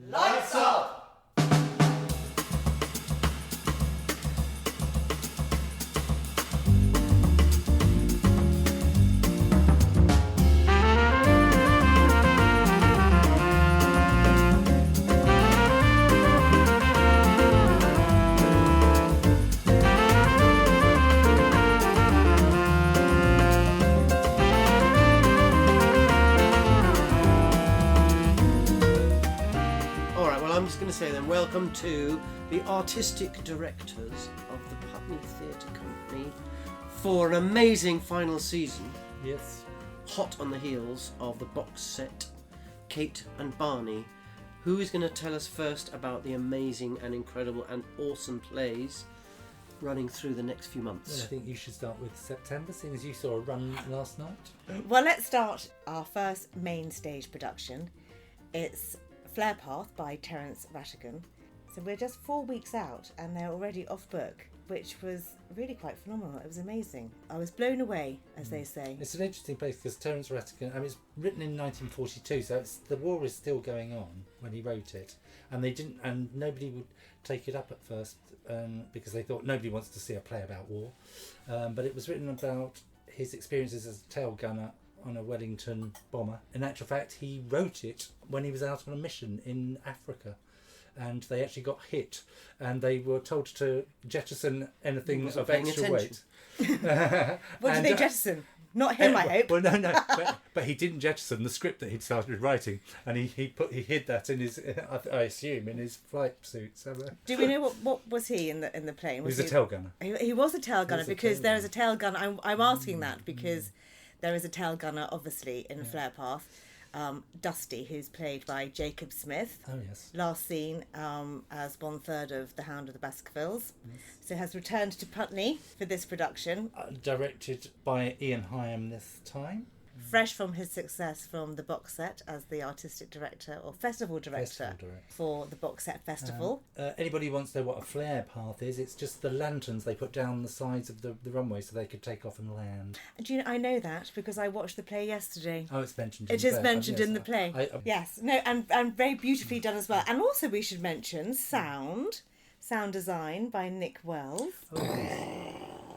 Lights up! Say then, welcome to the artistic directors of the Putney Theatre Company for an amazing final season. Yes. Hot on the heels of the box set Cait and Barney. Who is going to tell us first about the amazing and incredible and awesome plays running through the next few months? Well, I think you should start with September, seeing as you saw a run last night. Well, let's start our first main stage production. It's Flare Path by Terence Rattigan. So we're just 4 weeks out and they're already off book, which was really quite phenomenal. It was amazing. I was blown away, as they say. It's an interesting place because Terence Rattigan, it's written in 1942, so the war is still going on when he wrote it, and nobody would take it up at first because they thought nobody wants to see a play about war. But it was written about his experiences as a tail gunner on a Wellington bomber. In actual fact, he wrote it when he was out on a mission in Africa, and they actually got hit and they were told to jettison anything of extra weight. What did they jettison? Not him, I hope. Well, no, but he didn't jettison the script that he'd started writing, and he hid that in his, I assume, in his flight suit somewhere. Do we know what was he in the plane? He was a tail gunner. He was a tail gunner because there is a tail gunner. I'm asking that because there is a tail gunner, obviously, in Flare Path. Dusty, who's played by Jacob Smith. Oh, yes. Last seen as 1/3 of The Hound of the Baskervilles. Yes. So has returned to Putney for this production. Directed by Ian Hyam this time. Fresh from his success from the box set as the artistic director or festival director for the box set festival. Anybody who wants to know what a flare path is, it's just the lanterns they put down the sides of the runway so they could take off and land. Do you know, I know that because I watched the play yesterday. Oh, it's mentioned. It is mentioned in the play. Yes, no, and very beautifully done as well. And also we should mention sound design by Nick Wells.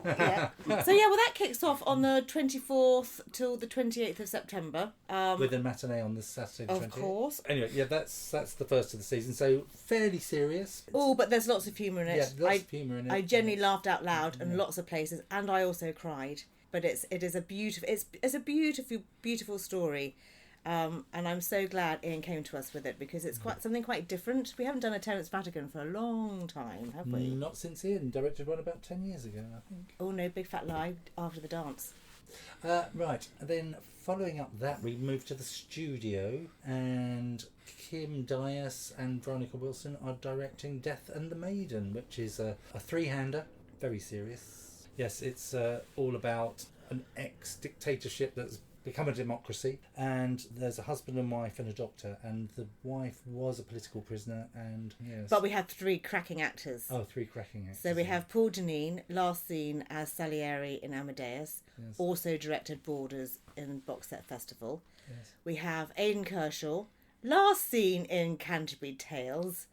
Yeah. So well, that kicks off on the 24th till the 28th of September. With a matinee on the Saturday the 28th. Of course. Anyway, that's the first of the season, so fairly serious. Oh, but there's lots of humour in it. Yeah, lots of humour in it. I genuinely laughed out loud in lots of places, and I also cried. But it is a beautiful story. And I'm so glad Ian came to us with it because it's something quite different. We haven't done a Terence Rattigan for a long time, have we? Not since Ian directed one about 10 years ago, I think. Oh no, big fat lie, After the Dance. Right, and then following up that, we moved to the studio, and Kim Dias and Veronica Wilson are directing Death and the Maiden, which is a three-hander, very serious. Yes, it's all about an ex-dictatorship that's become a democracy, and there's a husband and wife and a doctor, and the wife was a political prisoner, and yes. But we have three cracking actors. Oh, three cracking actors. So we have Paul Deneen, last seen as Salieri in Amadeus, yes. Also directed Borders in Box Set Festival. Yes. We have Aidan Kershaw, last seen in Canterbury Tales,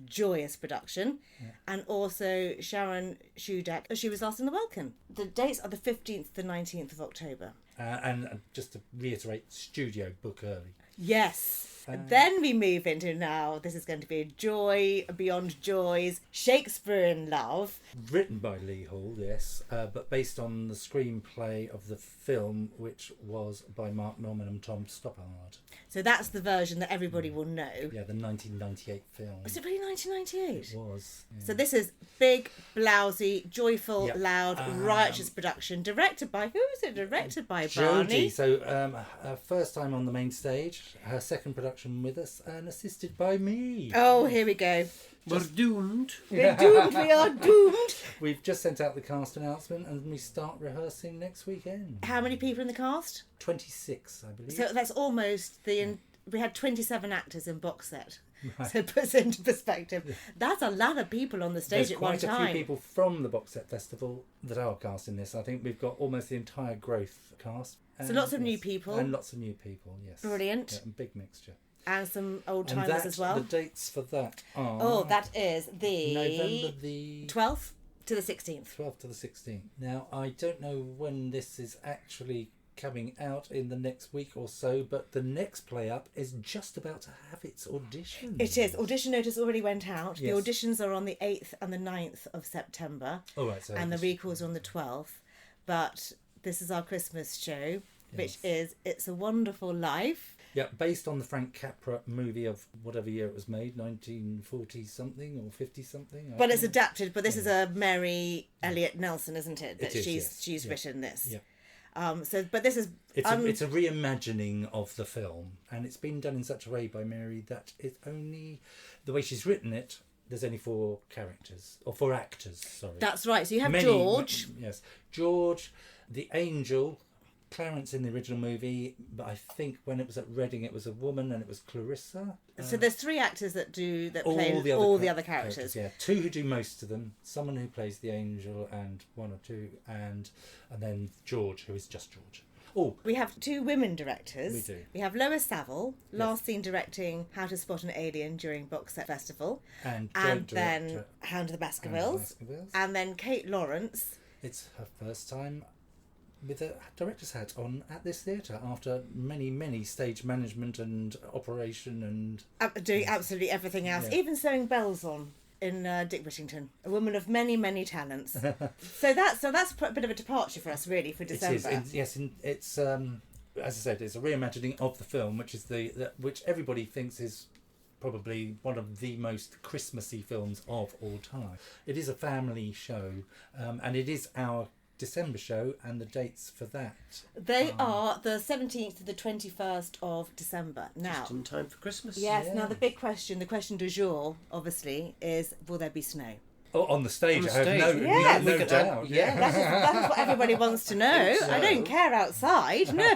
joyous production, and also Sharon Shudak, she was last in The Welkin. The dates are the 15th to the 19th of October. And just to reiterate, studio, book early. Yes. Then we move into now, this is going to be a joy beyond joys, Shakespeare in Love. Written by Lee Hall, yes, but based on the screenplay of the film, which was by Mark Norman and Tom Stoppard. So that's the version that everybody will know. Yeah, the 1998 film. Was it really 1998? It was. Yeah. So this is big, blousy, joyful, loud, righteous production. Directed by, who is it directed by, Barney? Jodie. So her first time on the main stage, her second production with us, and assisted by me. Oh, here we go. We're doomed. We're doomed. We are doomed. We've just sent out the cast announcement, and we start rehearsing next weekend. How many people in the cast? 26, I believe. So that's almost we had 27 actors in box set. Right. So it puts it into perspective. That's a lot of people on the stage at one time. There's quite a few people from the Box Set Festival that are cast in this. I think we've got almost the entire Growth cast. So lots of new people. And lots of new people, yes. Brilliant. Yeah, and big mixture. and some old And timers as well. The dates for that are... Oh, that is the... November the... 12th to the 16th. 12th to the 16th. Now, I don't know when this is actually coming out in the next week or so, but the next play up is just about to have its audition. It is. Audition notice already went out. Yes. The auditions are on the 8th and the 9th of September. Oh, right. So And the recalls are on the 12th. But this is our Christmas show, which is It's a Wonderful Life. Yeah, based on the Frank Capra movie of whatever year it was made, 1940-something or 50-something. But it's adapted, but this is a Mary Elliott Nelson, isn't it? That It is, she's written this. Yeah. But this is... It's a reimagining of the film, and it's been done in such a way by Mary that it's only... The way she's written it, there's only 4 characters, or 4 actors, sorry. That's right. So you have George. Yes. George, the angel... Clarence in the original movie, but I think when it was at Reading it was a woman and it was Clarissa. So there's 3 actors that play all the other characters. Yeah, 2 who do most of them. Someone who plays the angel and 1 or 2, and then George, who is just George. Oh, we have 2 women directors. We do. We have Lois Saville, last seen directing How to Spot an Alien during Box Set Festival, and then Hound of the Baskervilles, and then Kate Lawrence. It's her first time with a director's hat on at this theatre after many stage management and operation and doing absolutely everything else, even sewing bells on in Dick Whittington, a woman of many talents. so that's a bit of a departure for us, really, for December. It is. It's as I said, it's a reimagining of the film, which is which everybody thinks is probably one of the most Christmassy films of all time. It is a family show, and it is our December show, and the dates for that are the 17th to the 21st of December. Now, just in time for Christmas. Yes. Now the big question, the question du jour, obviously, is: will there be snow? Oh, on the stage, I have no doubt. Yeah, that is what everybody wants to know. So. I don't care outside. No,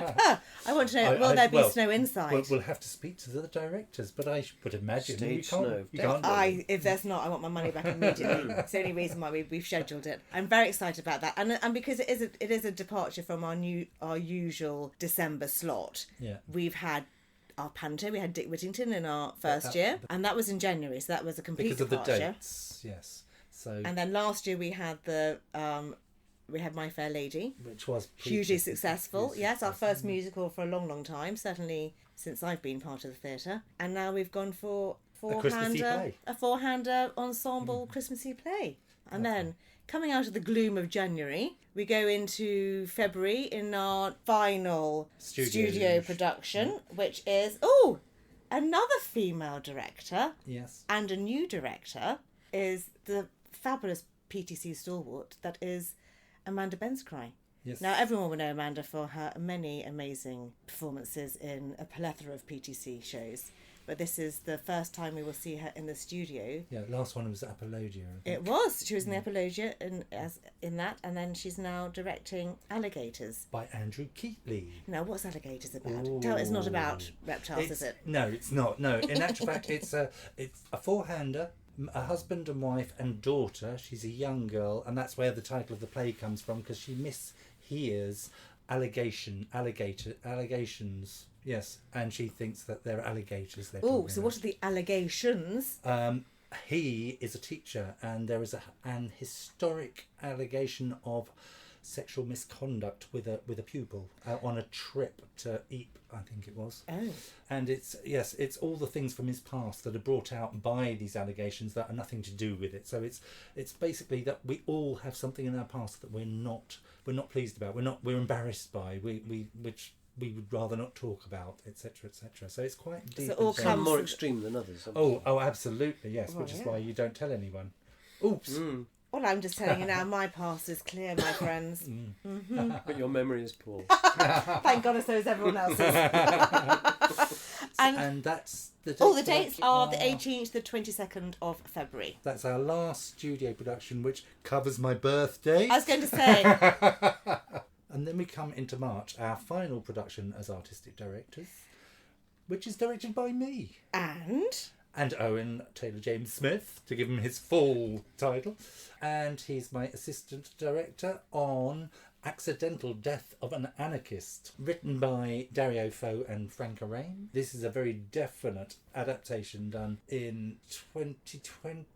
I want to know: will there be snow inside? We'll have to speak to the directors, but I would imagine Stage you can't. If there's not, I want my money back immediately. It's the only reason why we've scheduled it. I'm very excited about that, and because it is a departure from our usual December slot. Yeah, we've had our panto. We had Dick Whittington in our first year, and that was in January, so that was a complete because departure. Of the dates. Yes. So, and then last year we had My Fair Lady, which was hugely successful. Yes, our first musical for a long time, certainly since I've been part of the theatre. And now we've gone for a four-hander ensemble Christmassy play. And then coming out of the gloom of January, we go into February in our final studio production, which is another female director. Yes, and a new director is the fabulous PTC stalwart that is Amanda Benscry. Yes. Now everyone will know Amanda for her many amazing performances in a plethora of PTC shows, but this is the first time we will see her in the studio. Yeah, last one was Apologia. It was. She was in the Apologia in that, and then she's now directing Alligators by Andrew Keatley. Now, what's Alligators about? It's not about reptiles, is it? No, it's not. No, in actual fact, it's a four-hander. A husband and wife and daughter. She's a young girl, and that's where the title of the play comes from, because she mishears allegations. Yes, and she thinks that they're alligators. Oh, so what are the allegations? He is a teacher, and there is an historic allegation of sexual misconduct with a pupil on a trip to Ypres, I think it was. Oh. And it's all the things from his past that are brought out by these allegations that are nothing to do with it. So it's basically that we all have something in our past that we're not pleased about. We're embarrassed by. Which we would rather not talk about, etc., etc. So it's quite deep. So all some more extreme than others. Oh, absolutely, yes. Which is why you don't tell anyone. Oops. Well, I'm just telling you now, my past is clear, my friends. But your memory is poor. Thank goodness so is everyone else's. and that's the dates. The dates are the 18th to the 22nd of February. That's our last studio production, which covers my birthday. I was going to say. And then we come into March, our final production as artistic directors, which is directed by me. And Owen Taylor James Smith, to give him his full title. And he's my assistant director on Accidental Death of an Anarchist, written by Dario Fo and Frank Arain. This is a very definite adaptation done in 2020.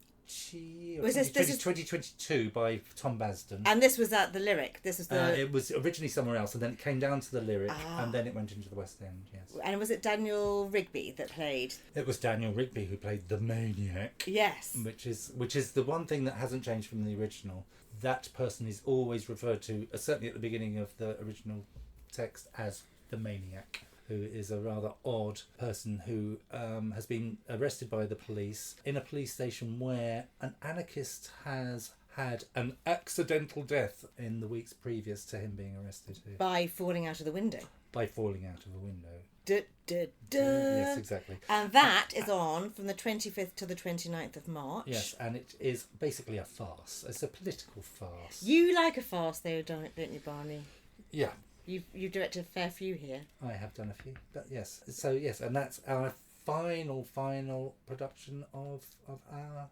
This is 2022 by Tom Basden. And this was at the Lyric. This was the. It was originally somewhere else, and then it came down to the Lyric, and then it went into the West End. Yes. And was it Daniel Rigby that played? It was Daniel Rigby who played the maniac. Yes. Which is the one thing that hasn't changed from the original. That person is always referred to, certainly at the beginning of the original text, as the maniac, who is a rather odd person who has been arrested by the police in a police station where an anarchist has had an accidental death in the weeks previous to him being arrested. By falling out of the window. By falling out of a window. Duh, duh, duh. Yes, exactly. And that is on from the 25th to the 29th of March. Yes, and it is basically a farce. It's a political farce. You like a farce though, don't you, Barney? Yeah. You've directed a fair few here. I have done a few, but yes. So yes, and that's our final production of our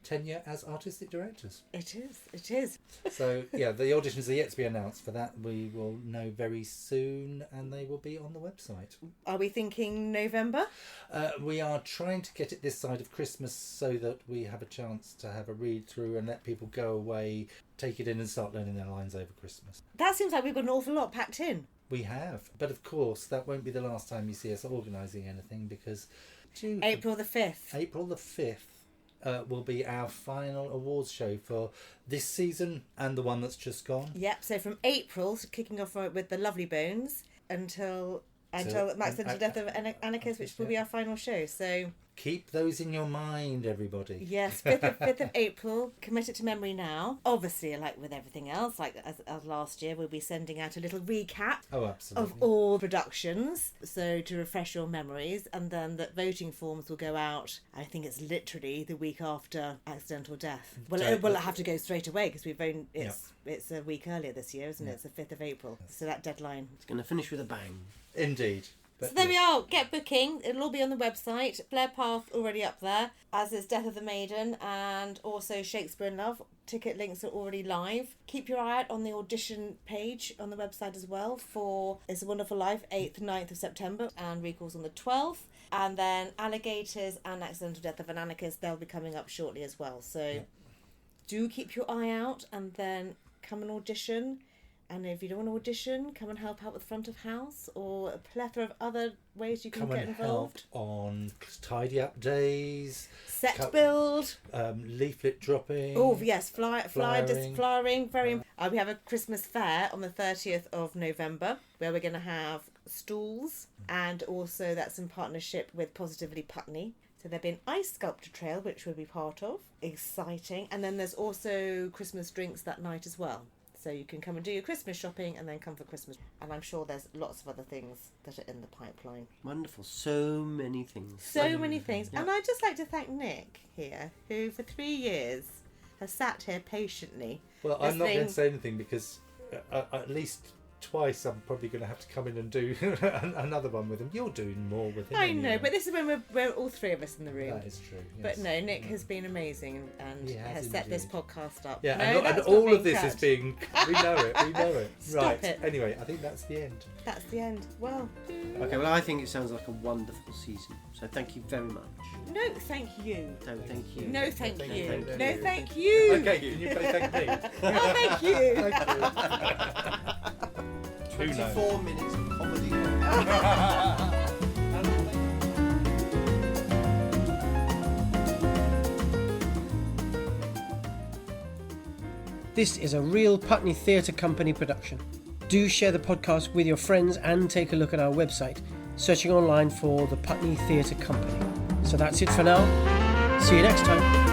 tenure as artistic directors. It is. So yeah, the auditions are yet to be announced for that. We will know very soon, and they will be on the website. Are we thinking November? We are trying to get it this side of Christmas so that we have a chance to have a read through and let people go away, take it in and start learning their lines over Christmas. That seems like we've got an awful lot packed in. We have. But of course, that won't be the last time you see us organising anything, because April the 5th. April the 5th will be our final awards show for this season and the one that's just gone. Yep, so from April, so kicking off with the Lovely Bones until Accidental Death of Anarchist, which will be our final show. So keep those in your mind, everybody. Yes, 5th of April. Commit it to memory now. Obviously, like with everything else, like as last year, we'll be sending out a little recap of all productions, so to refresh your memories. And then the voting forms will go out, I think it's literally the week after Accidental Death. Well, it'll have to go straight away because it's a week earlier this year, isn't it? It's the 5th of April. So that deadline. It's going to finish with a bang. Indeed. So there we are. Get booking. It'll all be on the website. Blair Path already up there, as is Death of the Maiden and also Shakespeare in Love. Ticket links are already live. Keep your eye out on the audition page on the website as well for It's a Wonderful Life, 8th, 9th of September, and recalls on the 12th. And then Alligators and Accidental Death of an Anarchist, they'll be coming up shortly as well. So do keep your eye out and then come and audition. And if you don't want to audition, come and help out with front of house or a plethora of other ways you can get involved. Help on tidy up days, set build, leaflet dropping. Oh yes, flyering. Very. We have a Christmas fair on the 30th of November where we're going to have stalls, and also that's in partnership with Positively Putney. So there'll be an ice sculpture trail which we'll be part of. Exciting. And then there's also Christmas drinks that night as well. So you can come and do your Christmas shopping and then come for Christmas. And I'm sure there's lots of other things that are in the pipeline. Wonderful. So many things. So many things. Yeah. And I'd just like to thank Nick here, who for 3 years has sat here patiently. Well, I'm not going to say anything because at least twice I'm probably going to have to come in and do another one with him. You're doing more with him. I know, but this is when we're all three of us in the room. That is true. Yes. But no, Nick has been amazing and has set this podcast up. Yeah, no, and all of this is being. We know it. Stop it. Anyway, I think that's the end. That's the end. Well. Okay. Well, I think it sounds like a wonderful season. So thank you very much. No, thank you. No, thank you. No, thank you. No, thank you. Okay, can you play thank me? Oh, thank you. Thank you. 24 minutes of comedy. This is a real Putney Theatre Company production. Do share the podcast with your friends and take a look at our website, searching online for the Putney Theatre Company. So that's it for now. See you next time.